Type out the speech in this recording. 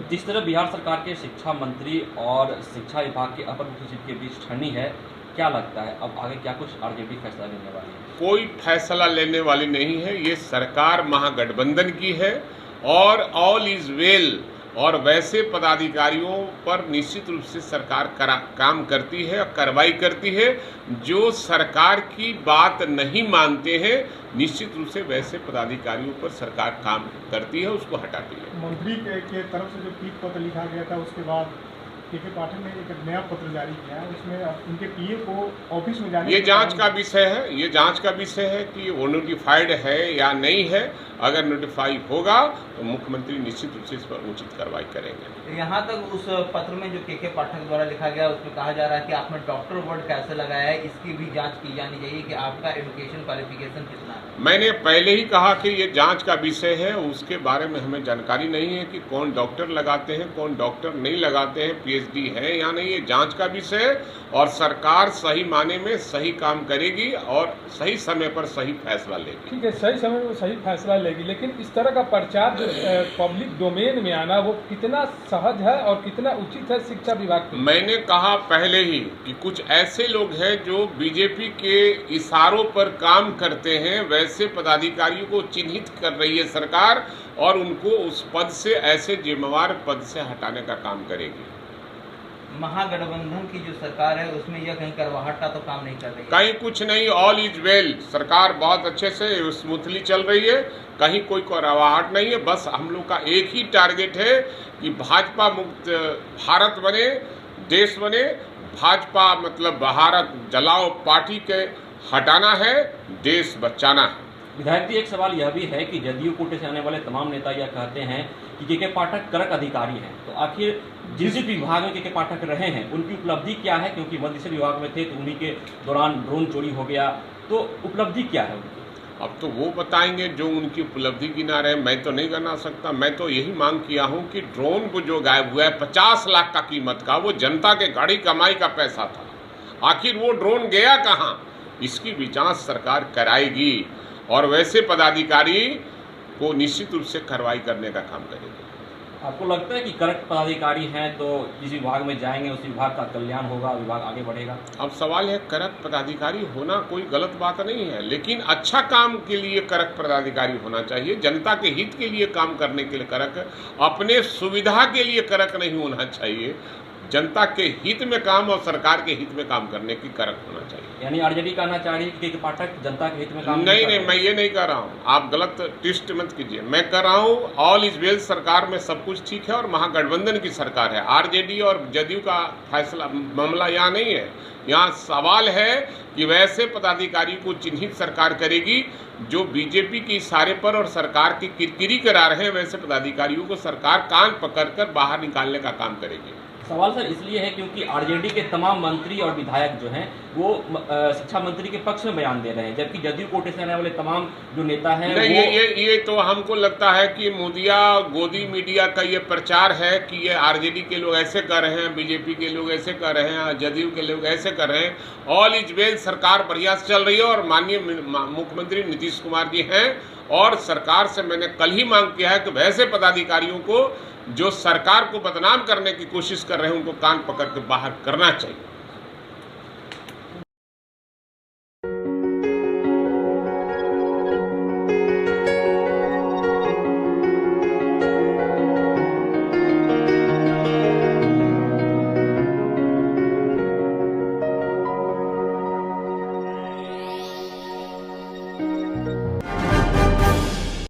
जिस तरह बिहार सरकार के शिक्षा मंत्री और शिक्षा विभाग के अपर मुख्य सचिव के बीच ठनी है, क्या लगता है अब आगे क्या कुछ आरजेडी फैसला लेने वाली है? कोई फैसला लेने वाली नहीं है। ये सरकार महागठबंधन की है और ऑल इज वेल और वैसे पदाधिकारियों पर निश्चित रूप से सरकार काम करती है और कार्रवाई करती है। जो सरकार की बात नहीं मानते हैं, निश्चित रूप से वैसे पदाधिकारियों पर सरकार काम करती है, उसको हटाती है। मंत्री के तरफ से जो पीठ पत्र लिखा गया था, उसके बाद के पाठक ने एक नया पत्र जारी किया है, उसमें उनके पीए को ऑफिस में जाने ये जांच का विषय है। ये जांच का विषय है कि वो नोटिफाइड है या नहीं है। अगर नोटिफाई होगा तो मुख्यमंत्री निश्चित रूप से इस पर उचित कार्रवाई करेंगे। यहाँ तक उस पत्र में जो के पाठक द्वारा लिखा गया, उसमें कहा जा रहा है कि आपने डॉक्टर वर्ड कैसे लगाया है, इसकी भी जांच की जानी चाहिए कि आपका एजुकेशन क्वालिफिकेशन कितना है। मैंने पहले ही कहा कि ये जांच का विषय है, उसके बारे में हमें जानकारी नहीं है कि कौन डॉक्टर लगाते हैं, कौन डॉक्टर नहीं लगाते हैं, पीएचडी है या नहीं। ये जांच का विषय है और सरकार सही माने में सही काम करेगी और सही समय पर सही फैसला लेगी। ठीक है, सही समय में सही फैसला लेगी, लेकिन इस तरह का प्रचार जो पब्लिक डोमेन में आना, वो कितना सहज है और कितना उचित है शिक्षा विभाग के? मैंने कहा पहले ही कि कुछ ऐसे लोग हैं जो बीजेपी के इशारों पर काम करते हैं, वैसे पदाधिकारियों को चिन्हित कर रही है सरकार और उनको उस पद से, ऐसे जिम्मेवार पद से हटाने का काम करेगी। महागठबंधन की जो सरकार है उसमें यह कहीं करवाहट का तो काम नहीं कर रही है। कहीं कुछ नहीं, ऑल इज वेल। सरकार बहुत अच्छे से स्मूथली चल रही है, कहीं कोई करवाहट नहीं है। बस हम लोग का एक ही टारगेट है कि भाजपा मुक्त भारत बने, देश बने। भाजपा मतलब भारत जलाओ पार्टी के हटाना है, देश बचाना है। विधायक जी, एक सवाल यह भी है कि जदयू कोटे से आने वाले तमाम नेता यह कहते हैं कि के पाठक करक अधिकारी हैं, तो आखिर जिस विभाग में के पाठक रहे हैं उनकी उपलब्धि क्या है? क्योंकि मध्य विभाग में थे तो उन्हीं के दौरान ड्रोन चोरी हो गया, तो उपलब्धि क्या है उनकी? अब तो वो बताएंगे जो उनकी उपलब्धि गिना रहे, मैं तो नहीं गिना सकता। मैं तो यही मांग किया हूं कि ड्रोन को जो गायब हुआ है 50 लाख का कीमत का, वो जनता के गाड़ी कमाई का पैसा था। आखिर वो ड्रोन गया कहां? इसकी भी जांच सरकार कराएगी और वैसे पदाधिकारी को निश्चित रूप से कार्रवाई करने का काम करेगी। आपको लगता है कि करप्ट पदाधिकारी हैं तो जिस विभाग में जाएंगे उस विभाग का कल्याण होगा, विभाग आगे बढ़ेगा? अब सवाल है, करप्ट पदाधिकारी होना कोई गलत बात नहीं है, लेकिन अच्छा काम के लिए करप्ट पदाधिकारी होना चाहिए। जनता के हित के लिए काम करने के लिए करप्ट, अपने सुविधा के लिए करप्ट नहीं होना चाहिए। जनता के हित में काम और सरकार के हित में काम करने की करक होना चाहिए। यानी आरजेडी कहना चाह रही है कि पाठक जनता के हित में काम नहीं, मैं ये नहीं कर रहा हूँ। आप गलत ट्विस्ट मत कीजिए। मैं कर रहा हूँ ऑल इज वेल, सरकार में सब कुछ ठीक है और महागठबंधन की सरकार है। आरजेडी और जदयू का फैसला मामला यहाँ नहीं है। यहाँ सवाल है कि वैसे पदाधिकारी को चिन्हित सरकार करेगी जो बीजेपी के इशारे पर और सरकार की किरकिरी करा रहे हैं। वैसे पदाधिकारियों को सरकार कान पकड़कर बाहर निकालने का काम करेगी। सवाल सर इसलिए है क्योंकि आरजेडी के तमाम मंत्री और विधायक जो हैं वो शिक्षा मंत्री के पक्ष में बयान दे रहे हैं, जबकि जदयू कोटे से आने वाले तमाम जो नेता हैं नहीं, ये तो हमको लगता है कि मोदिया गोदी मीडिया का ये प्रचार है कि ये आरजेडी के लोग ऐसे कर रहे हैं, बीजेपी के लोग ऐसे कर रहे हैं, जदयू के लोग ऐसे कर रहे हैं। ऑल इज वेल, सरकार बढ़िया से चल रही है और माननीय मुख्यमंत्री नीतीश कुमार जी हैं और सरकार से मैंने कल ही मांग किया है कि वैसे पदाधिकारियों को जो सरकार को बदनाम करने की कोशिश कर रहे हैं उनको कान पकड़ के बाहर करना चाहिए।